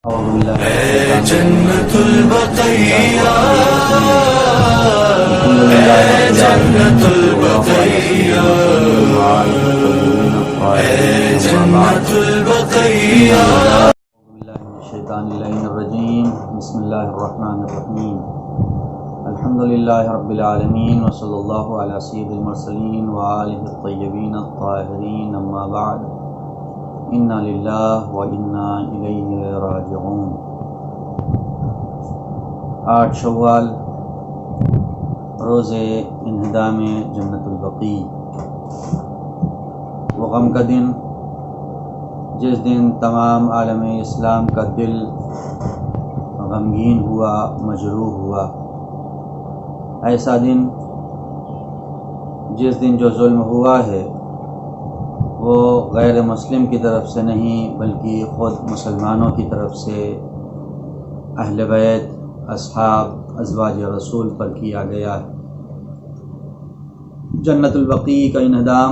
جنت البقیہ جنت البقیہ جنت البقیہ الشیطان اللعین الرجیم بسم اللہ الرحمن الرحیم الحمدللہ رب العالمین وصلی اللہ علی سید المرسلین وآلہ الطیبین الطاہرین اما بعد انا للہ و انا الیہ راجعون۔ 8 شوال روز انہدام جنت البقیع، وہ غم کا دن جس دن تمام عالم اسلام کا دل غمگین ہوا، مجروح ہوا۔ ایسا دن جس دن جو ظلم ہوا ہے وہ غیر مسلم کی طرف سے نہیں بلکہ خود مسلمانوں کی طرف سے اہل بیت، اصحاب، ازواج رسول پر کیا گیا ہے۔ جنت البقیع کا انہدام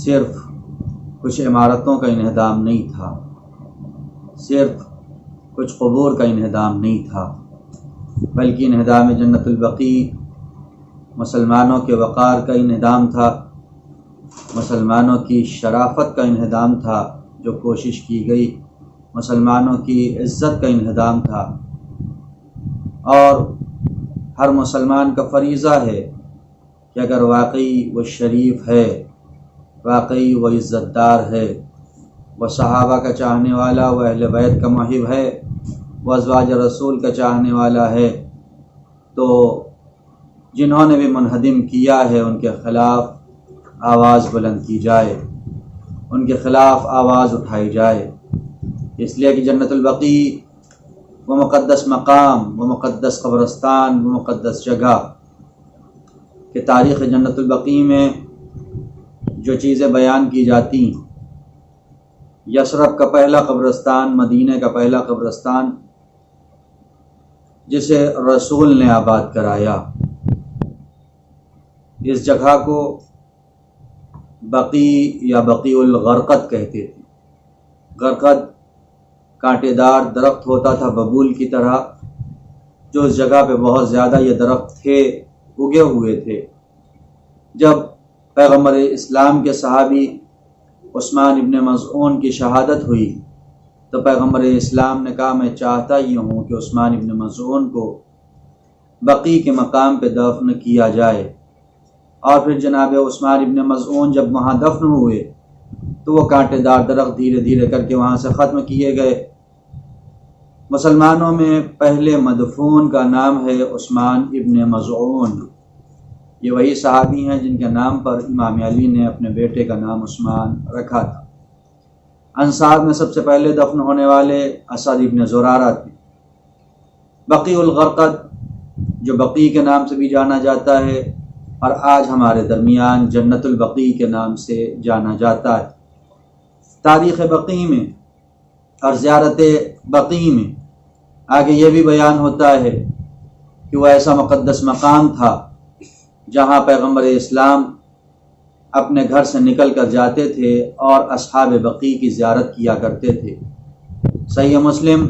صرف کچھ عمارتوں کا انہدام نہیں تھا، صرف کچھ قبور کا انہدام نہیں تھا، بلکہ انہدام جنت البقیع مسلمانوں کے وقار کا انہدام تھا، مسلمانوں کی شرافت کا انہدام تھا جو کوشش کی گئی، مسلمانوں کی عزت کا انہدام تھا۔ اور ہر مسلمان کا فریضہ ہے کہ اگر واقعی وہ شریف ہے، واقعی وہ عزت دار ہے، وہ صحابہ کا چاہنے والا، وہ اہل بیت کا محب ہے، وہ ازواج رسول کا چاہنے والا ہے، تو جنہوں نے بھی منہدم کیا ہے ان کے خلاف آواز بلند کی جائے، ان کے خلاف آواز اٹھائی جائے، اس لیے کہ جنت البقیع وہ مقدس مقام، وہ مقدس قبرستان، وہ مقدس جگہ کہ تاریخ جنت البقیع میں جو چیزیں بیان کی جاتی، یثرب کا پہلا قبرستان، مدینہ کا پہلا قبرستان جسے رسول نے آباد کرایا، اس جگہ کو بقیع یا بقیع الغرقد کہتے تھے۔ غرقد کانٹے دار درخت ہوتا تھا ببول کی طرح، جو اس جگہ پہ بہت زیادہ یہ درخت تھے، اگے ہوئے تھے۔ جب پیغمبر اسلام کے صحابی عثمان ابن مظعون کی شہادت ہوئی تو پیغمبر اسلام نے کہا میں چاہتا یہ ہوں کہ عثمان ابن مظعون کو بقیع کے مقام پہ دفن کیا جائے۔ اور پھر جناب عثمان ابن مظعون جب وہاں دفن ہوئے تو وہ کانٹے دار درخت دھیرے دھیرے کر کے وہاں سے ختم کیے گئے۔ مسلمانوں میں پہلے مدفون کا نام ہے عثمان ابن مظعون، یہ وہی صحابی ہیں جن کے نام پر امام علی نے اپنے بیٹے کا نام عثمان رکھا تھا۔ انصار میں سب سے پہلے دفن ہونے والے اسد ابن زرارہ تھے۔ بقیع الغرقد جو بقیع کے نام سے بھی جانا جاتا ہے اور آج ہمارے درمیان جنت البقیع کے نام سے جانا جاتا ہے۔ تاریخ بقیع میں اور زیارت بقیع میں آگے یہ بھی بیان ہوتا ہے کہ وہ ایسا مقدس مقام تھا جہاں پیغمبر اسلام اپنے گھر سے نکل کر جاتے تھے اور اصحاب بقیع کی زیارت کیا کرتے تھے۔ صحیح مسلم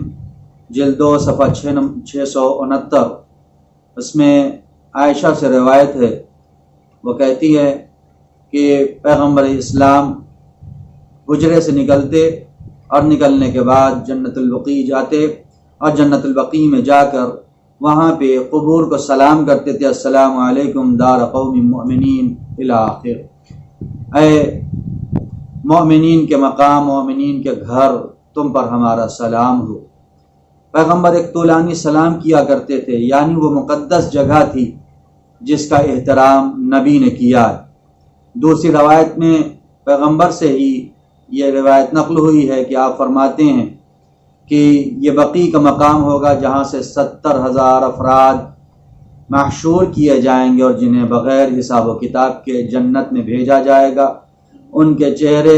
جلد 2 صفحہ 669 اس میں عائشہ سے روایت ہے، وہ کہتی ہے کہ پیغمبر اسلام حجرے سے نکلتے اور نکلنے کے بعد جنت البقیع جاتے اور جنت البقیع میں جا کر وہاں پہ قبور کو سلام کرتے تھے، السلام علیکم دار قوم مؤمنین الی آخر، اے مومنین کے مقام، مومنین کے گھر، تم پر ہمارا سلام ہو۔ پیغمبر ایک طولانی سلام کیا کرتے تھے، یعنی وہ مقدس جگہ تھی جس کا احترام نبی نے کیا۔ دوسری روایت میں پیغمبر سے ہی یہ روایت نقل ہوئی ہے کہ آپ فرماتے ہیں کہ یہ بقیع کا مقام ہوگا جہاں سے 70,000 افراد محشور کیے جائیں گے اور جنہیں بغیر حساب و کتاب کے جنت میں بھیجا جائے گا، ان کے چہرے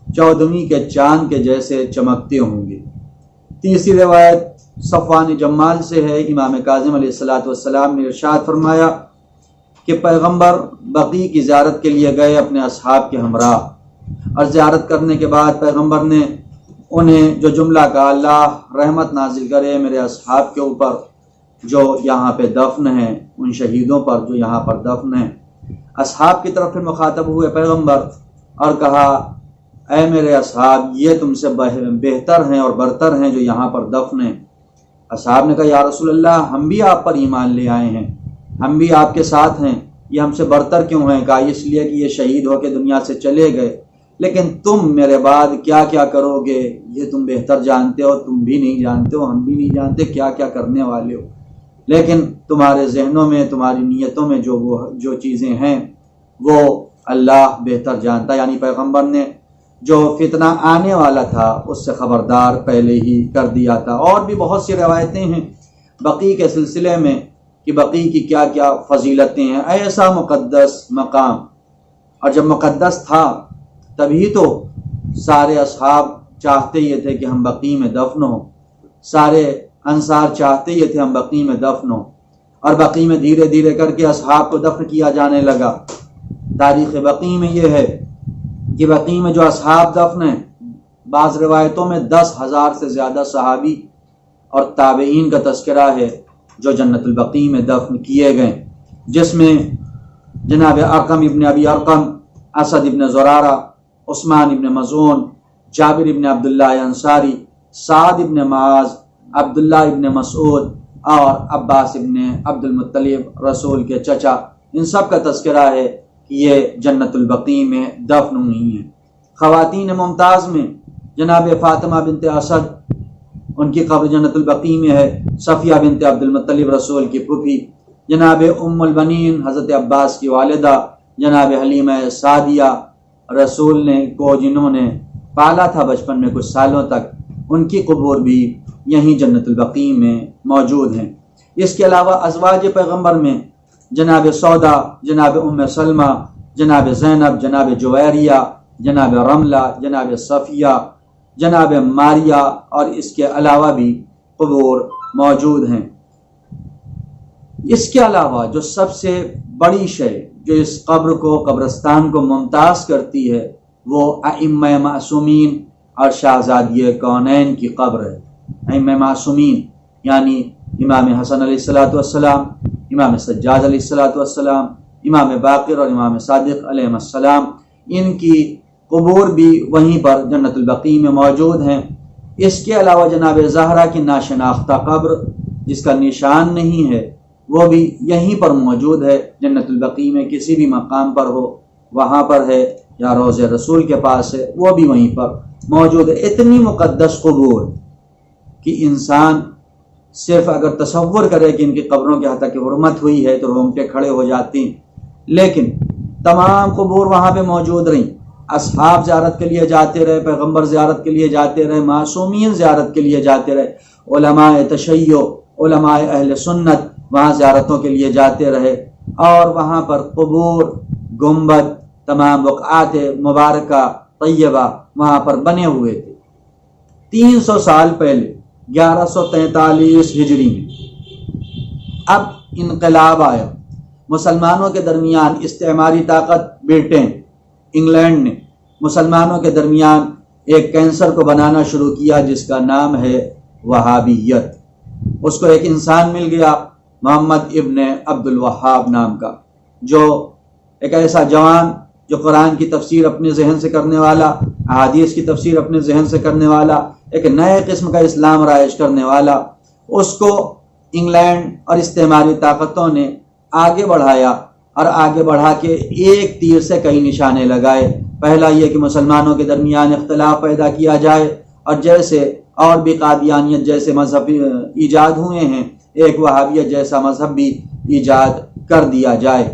14ویں کے چاند کے جیسے چمکتے ہوں گے۔ تیسری روایت صفوان جمال سے ہے، امام کاظم علیہ السلام نے ارشاد فرمایا کہ پیغمبر بقیع کی زیارت کے لیے گئے اپنے اصحاب کے ہمراہ، اور زیارت کرنے کے بعد پیغمبر نے انہیں جو جملہ کہا اللہ رحمت نازل کرے میرے اصحاب کے اوپر جو یہاں پہ دفن ہیں، ان شہیدوں پر جو یہاں پر دفن ہیں۔ اصحاب کی طرف پھر مخاطب ہوئے پیغمبر اور کہا اے میرے اصحاب یہ تم سے بہتر ہیں اور برتر ہیں جو یہاں پر دفن ہیں۔ اصحاب نے کہا یا رسول اللہ ہم بھی آپ پر ایمان لے آئے ہیں، ہم بھی آپ کے ساتھ ہیں، یہ ہم سے برتر کیوں ہیں؟ کہا اس لیے کہ یہ شہید ہو کے دنیا سے چلے گئے، لیکن تم میرے بعد کیا کیا کرو گے یہ تم بہتر جانتے ہو، تم بھی نہیں جانتے ہو، ہم بھی نہیں جانتے کیا کیا کرنے والے ہو، لیکن تمہارے ذہنوں میں تمہاری نیتوں میں جو چیزیں ہیں وہ اللہ بہتر جانتا۔ یعنی پیغمبر نے جو فتنہ آنے والا تھا اس سے خبردار پہلے ہی کر دیا تھا۔ اور بھی بہت سی روایتیں ہیں بقیع کے سلسلے میں کہ بقیع کی کیا کیا فضیلتیں ہیں، ایسا مقدس مقام، اور جب مقدس تھا تبھی تو سارے اصحاب چاہتے یہ تھے کہ ہم بقیع میں دفن ہوں، سارے انصار چاہتے یہ تھے ہم بقیع میں دفن ہوں، اور بقیع میں دھیرے دھیرے کر کے اصحاب کو دفن کیا جانے لگا۔ تاریخ بقیع میں یہ ہے کہ بقیع میں جو اصحاب دفن ہیں، بعض روایتوں میں 10,000 سے زیادہ صحابی اور تابعین کا تذکرہ ہے جو جنت البقیع میں دفن کیے گئے، جس میں جناب ارقم ابن ابی ارقم، اسد ابن زرارہ، عثمان ابن مظعون، جابر ابن عبداللہ انصاری، سعد ابن معاذ، عبداللہ ابن مسعود اور عباس ابن عبد المطلب رسول کے چچا، ان سب کا تذکرہ ہے کہ یہ جنت البقیع میں دفن ہوئی ہیں۔ خواتین ممتاز میں جناب فاطمہ بنت اسد، ان کی قبر جنت البقیع میں ہے، صفیہ بنت عبد المطلب رسول کی پھوپھی، جناب ام البنین حضرت عباس کی والدہ، جناب حلیمہ سعدیہ رسول نے کو جنہوں نے پالا تھا بچپن میں کچھ سالوں تک، ان کی قبور بھی یہیں جنت البقیع میں موجود ہیں۔ اس کے علاوہ ازواج پیغمبر میں جناب سودا، جناب ام سلمہ، جناب زینب، جناب جویریہ، جناب رملہ، جناب صفیہ، جناب ماریہ اور اس کے علاوہ بھی قبور موجود ہیں۔ اس کے علاوہ جو سب سے بڑی شے جو اس قبر کو، قبرستان کو ممتاز کرتی ہے، وہ ائمہ معصومین اور شہزادی کونین کی قبر ہے۔ ائمہ معصومین یعنی امام حسن علیہ السلام، امام سجاد علیہ السلام، امام باقر اور امام صادق علیہ السلام، ان کی قبور بھی وہیں پر جنت البقیع میں موجود ہیں۔ اس کے علاوہ جناب زہرا کی ناشناختہ قبر جس کا نشان نہیں ہے وہ بھی یہیں پر موجود ہے، جنت البقیع میں کسی بھی مقام پر ہو وہاں پر ہے، یا روضہ رسول کے پاس ہے وہ بھی وہیں پر موجود ہے۔ اتنی مقدس قبور کہ انسان صرف اگر تصور کرے کہ ان کی قبروں کے حتیٰ کہ حرمت ہوئی ہے تو رونگٹے کھڑے ہو جاتے ہیں، لیکن تمام قبور وہاں پہ موجود رہیں۔ اصحاب زیارت کے لیے جاتے رہے، پیغمبر زیارت کے لیے جاتے رہے، معصومین زیارت کے لیے جاتے رہے، علماء تشیع، علماء اہل سنت وہاں زیارتوں کے لیے جاتے رہے، اور وہاں پر قبور، گنبد، تمام بقعات مبارکہ طیبہ وہاں پر بنے ہوئے تھے۔ 300 سال پہلے 1143 ہجری میں اب انقلاب آیا، مسلمانوں کے درمیان استعماری طاقت برٹن، انگلینڈ نے مسلمانوں کے درمیان ایک کینسر کو بنانا شروع کیا جس کا نام ہے وہابیت۔ اس کو ایک انسان مل گیا محمد ابن عبد الوہاب نام کا، جو ایک ایسا جوان جو قرآن کی تفسیر اپنے ذہن سے کرنے والا، احادیث کی تفسیر اپنے ذہن سے کرنے والا، ایک نئے قسم کا اسلام رائج کرنے والا، اس کو انگلینڈ اور استعماری طاقتوں نے آگے بڑھایا، اور آگے بڑھا کے ایک تیر سے کئی نشانے لگائے۔ پہلا یہ کہ مسلمانوں کے درمیان اختلاف پیدا کیا جائے، اور جیسے اور بھی قادیانیت جیسے مذہب ایجاد ہوئے ہیں، ایک وہابیت جیسا مذہب بھی ایجاد کر دیا جائے۔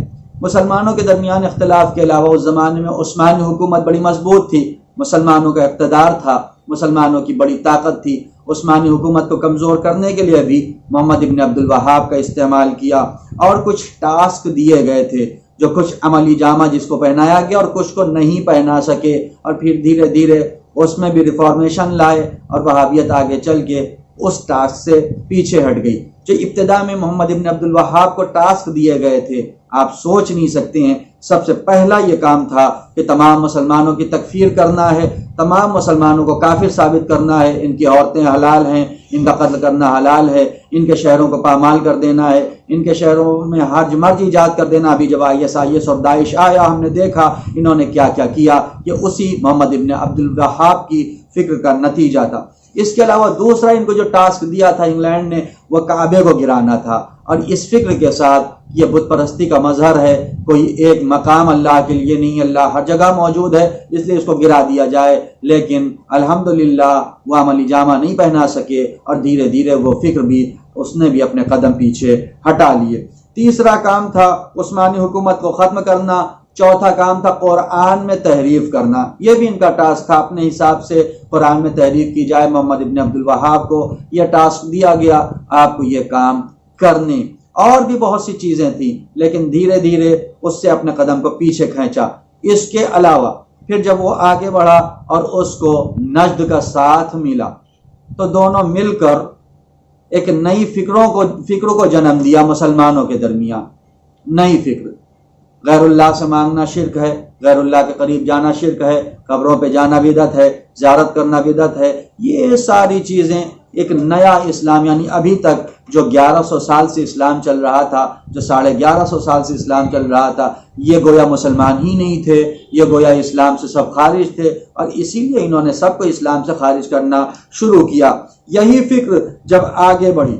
مسلمانوں کے درمیان اختلاف کے علاوہ اس زمانے میں عثمانی حکومت بڑی مضبوط تھی، مسلمانوں کا اقتدار تھا، مسلمانوں کی بڑی طاقت تھی۔ عثمانی حکومت کو کمزور کرنے کے لیے بھی محمد ابن عبد الوہاب کا استعمال کیا، اور کچھ ٹاسک دیے گئے تھے جو کچھ عملی جامہ جس کو پہنایا گیا اور کچھ کو نہیں پہنا سکے، اور پھر دھیرے دھیرے اس میں بھی ریفارمیشن لائے، اور وہابیت آگے چل کے اس ٹاسک سے پیچھے ہٹ گئی۔ جو ابتدا میں محمد ابن عبد الوہاب کو ٹاسک دیے گئے تھے، آپ سوچ نہیں سکتے ہیں سب سے پہلا یہ کام تھا کہ تمام مسلمانوں کی تکفیر کرنا ہے، تمام مسلمانوں کو کافر ثابت کرنا ہے، ان کی عورتیں حلال ہیں، ان کا قتل کرنا حلال ہے، ان کے شہروں کو پامال کر دینا ہے، ان کے شہروں میں حرج مرج ایجاد کر دینا۔ ابھی جب IS اور داعش آیا ہم نے دیکھا انہوں نے کیا کیا کیا، یہ اسی محمد ابن عبد الوہاب کی فکر کا نتیجہ تھا۔ اس کے علاوہ دوسرا ان کو جو ٹاسک دیا تھا انگلینڈ نے وہ کعبے کو گرانا تھا، اور اس فکر کے ساتھ یہ بت پرستی کا مظہر ہے، کوئی ایک مقام اللہ کے لیے نہیں، اللہ ہر جگہ موجود ہے اس لیے اس کو گرا دیا جائے، لیکن الحمدللہ وہ عملی جامہ نہیں پہنا سکے، اور دھیرے دھیرے وہ فکر بھی اس نے بھی اپنے قدم پیچھے ہٹا لیے۔ تیسرا کام تھا عثمانی حکومت کو ختم کرنا، چوتھا کام تھا قرآن میں تحریف کرنا، یہ بھی ان کا ٹاسک تھا، اپنے حساب سے قرآن میں تحریف کی جائے۔ محمد ابن عبد الوہاب کو یہ ٹاسک دیا گیا، آپ کو یہ کام کرنے۔ اور بھی بہت سی چیزیں تھیں لیکن دھیرے دھیرے اس سے اپنے قدم کو پیچھے کھینچا۔ اس کے علاوہ پھر جب وہ آگے بڑھا اور اس کو نجد کا ساتھ ملا تو دونوں مل کر ایک نئی فکروں کو جنم دیا مسلمانوں کے درمیان۔ نئی فکر، غیر اللہ سے مانگنا شرک ہے، غیر اللہ کے قریب جانا شرک ہے، قبروں پہ جانا بدعت ہے، زیارت کرنا بدعت ہے، یہ ساری چیزیں ایک نیا اسلام، یعنی ابھی تک جو 1100 سال سے اسلام چل رہا تھا، جو 1150 سال سے اسلام چل رہا تھا، یہ گویا مسلمان ہی نہیں تھے، یہ گویا اسلام سے سب خارج تھے، اور اسی لیے انہوں نے سب کو اسلام سے خارج کرنا شروع کیا۔ یہی فکر جب آگے بڑھی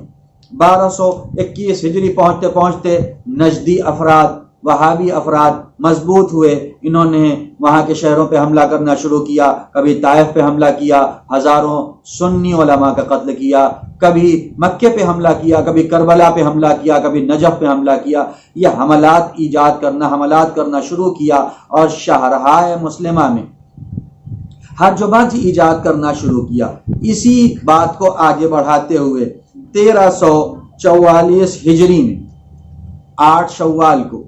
1221 ہجری پہنچتے پہنچتے نجدی افراد، وہابی افراد مضبوط ہوئے، انہوں نے وہاں کے شہروں پہ حملہ کرنا شروع کیا، کبھی طائف پہ حملہ کیا، ہزاروں سنی علماء کا قتل کیا، کبھی مکے پہ حملہ کیا، کبھی کربلا پہ حملہ کیا، کبھی نجف پہ حملہ کیا، یہ حملات کرنا شروع کیا، اور شہرہائے مسلمہ میں حج و مرج ایجاد کرنا شروع کیا۔ اسی بات کو آگے بڑھاتے ہوئے 1344 ہجری میں 8 شوال کو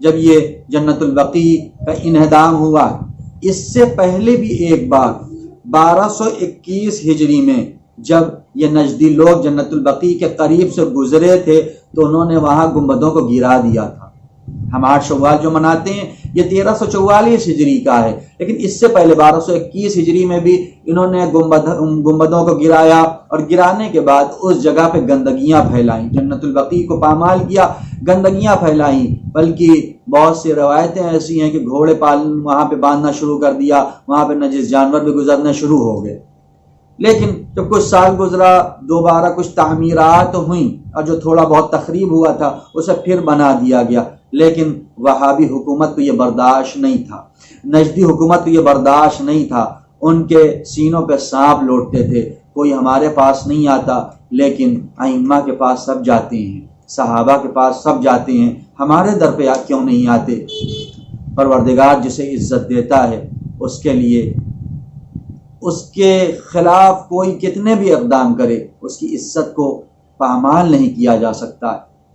جب یہ جنت البقیع کا انہدام ہوا، اس سے پہلے بھی ایک بار 1221 ہجری میں جب یہ نجدی لوگ جنت البقیع کے قریب سے گزرے تھے تو انہوں نے وہاں گنبدوں کو گرا دیا تھا۔ ہم 8 شوال جو مناتے ہیں یہ 1344 ہجری کا ہے، لیکن اس سے پہلے 1221 ہجری میں بھی انہوں نے گنبدوں کو گرایا، اور گرانے کے بعد اس جگہ پہ گندگیاں پھیلائیں، جنت البقیع کو پامال کیا، گندگیاں پھیلائیں، بلکہ بہت سی روایتیں ایسی ہیں کہ گھوڑے پالن وہاں پہ باندھنا شروع کر دیا، وہاں پہ نجس جانور بھی گزرنے شروع ہو گئے۔ لیکن جب کچھ سال گزرا دوبارہ کچھ تعمیرات ہوئیں، اور جو تھوڑا بہت تخریب ہوا تھا اسے پھر بنا دیا گیا، لیکن وہابی حکومت کو یہ برداشت نہیں تھا، نجدی حکومت کو یہ برداشت نہیں تھا، ان کے سینوں پہ سانپ لوٹتے تھے، کوئی ہمارے پاس نہیں آتا لیکن ائمہ کے پاس سب جاتے ہیں، صحابہ کے پاس سب جاتے ہیں، ہمارے در پہ کیوں نہیں آتے؟ پروردگار جسے عزت دیتا ہے اس کے لیے اس کے خلاف کوئی کتنے بھی اقدام کرے اس کی عزت کو پامال نہیں کیا جا سکتا۔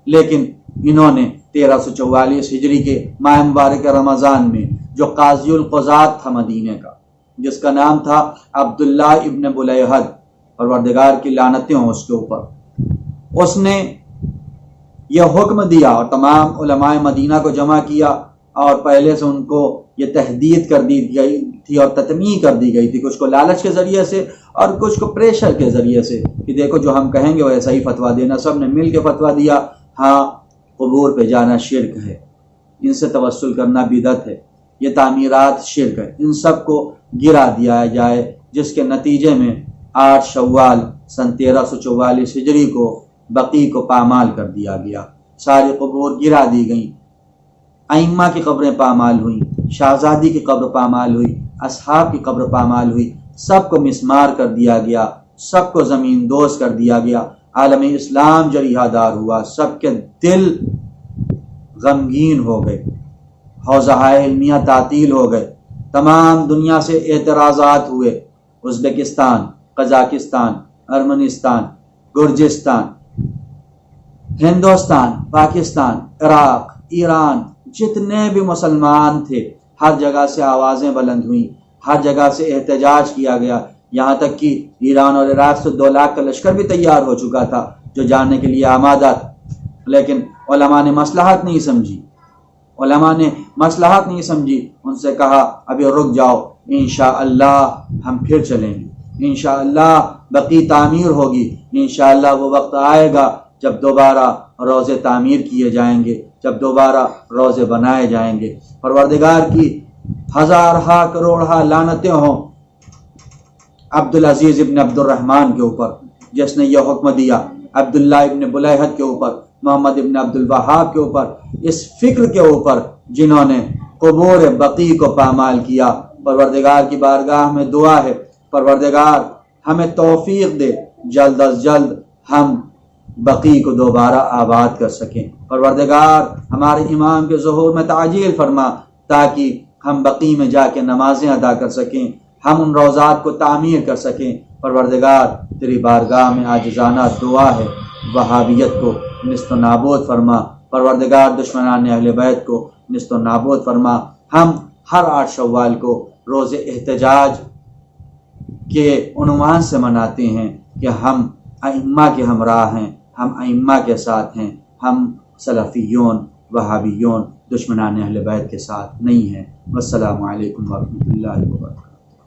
لیکن انہوں نے 1344 ہجری کے ماہ مبارک رمضان میں جو قاضی القضات تھا مدینے کا، جس کا نام تھا عبداللہ ابن بلیحد، پروردگار کی لعنتیں ہوں اس کے اوپر، اس نے یہ حکم دیا اور تمام علماء مدینہ کو جمع کیا، اور پہلے سے ان کو یہ تحدید کر دی گئی تھی اور تطمیع کر دی گئی تھی، کچھ کو لالچ کے ذریعے سے اور کچھ کو پریشر کے ذریعے سے، کہ دیکھو جو ہم کہیں گے وہ ایسا ہی فتویٰ دینا۔ سب نے مل کے فتویٰ دیا، ہاں قبور پہ جانا شرک ہے، ان سے توسل کرنا بدعت ہے، یہ تعمیرات شرک ہے، ان سب کو گرا دیا جائے، جس کے نتیجے میں 8 شوال سن 1344 ہجری کو بقیع کو پامال کر دیا گیا، ساری قبور گرا دی گئیں، ائمہ کی قبریں پامال ہوئیں، شہزادی کی قبر پامال ہوئی، اصحاب کی قبر پامال ہوئی، سب کو مسمار کر دیا گیا، سب کو زمین دوز کر دیا گیا، عالم اسلام جریحہ دار ہوا، سب کے دل غمگین ہو گئے، حوزہائے علمیہ تعطیل ہو گئے، تمام دنیا سے اعتراضات ہوئے، ازبکستان، قزاقستان، ارمنستان، گرجستان، ہندوستان، پاکستان، عراق، ایران، جتنے بھی مسلمان تھے ہر جگہ سے آوازیں بلند ہوئیں، ہر جگہ سے احتجاج کیا گیا، یہاں تک کہ ایران اور عراق سے 2 لاکھ کا لشکر بھی تیار ہو چکا تھا جو جانے کے لیے آمادہ تھا، لیکن علماء نے مصلحت نہیں سمجھی، علماء نے مصلحت نہیں سمجھی، ان سے کہا ابھی رک جاؤ، انشاءاللہ ہم پھر چلیں گے، انشاءاللہ بقی تعمیر ہوگی، انشاءاللہ وہ وقت آئے گا جب دوبارہ روضے تعمیر کیے جائیں گے، جب دوبارہ روضے بنائے جائیں گے۔ پروردگار کی ہزارہا کروڑہا لعنتیں ہوں عبدالعزیز ابن عبد الرحمن کے اوپر جس نے یہ حکم دیا، عبداللہ ابن بلیحت کے اوپر، محمد ابن عبد الوہاب کے اوپر، اس فکر کے اوپر جنہوں نے قبور بقی کو پامال کیا۔ پروردگار کی بارگاہ میں دعا ہے پروردگار ہمیں توفیق دے، جلد از جلد ہم بقی کو دوبارہ آباد کر سکیں۔ پروردگار ہمارے امام کے ظہور میں تعجیل فرما تاکہ ہم بقی میں جا کے نمازیں ادا کر سکیں، ہم ان روضات کو تعمیر کر سکیں۔ پروردگار تیری بارگاہ میں عاجزانہ دعا ہے وہابیت کو نیست و نابود فرما، پروردگار دشمنان اہل بیت کو نیست و نابود فرما۔ ہم ہر 8 شوال کو روز احتجاج کے عنوان سے مناتے ہیں کہ ہم ائمہ کے ہمراہ ہیں، ہم ائمہ کے ساتھ ہیں، ہم سلفیون وہابیون دشمنان اہل بیت کے ساتھ نہیں ہیں۔ والسلام علیکم ورحمۃ اللہ وبرکاتہ۔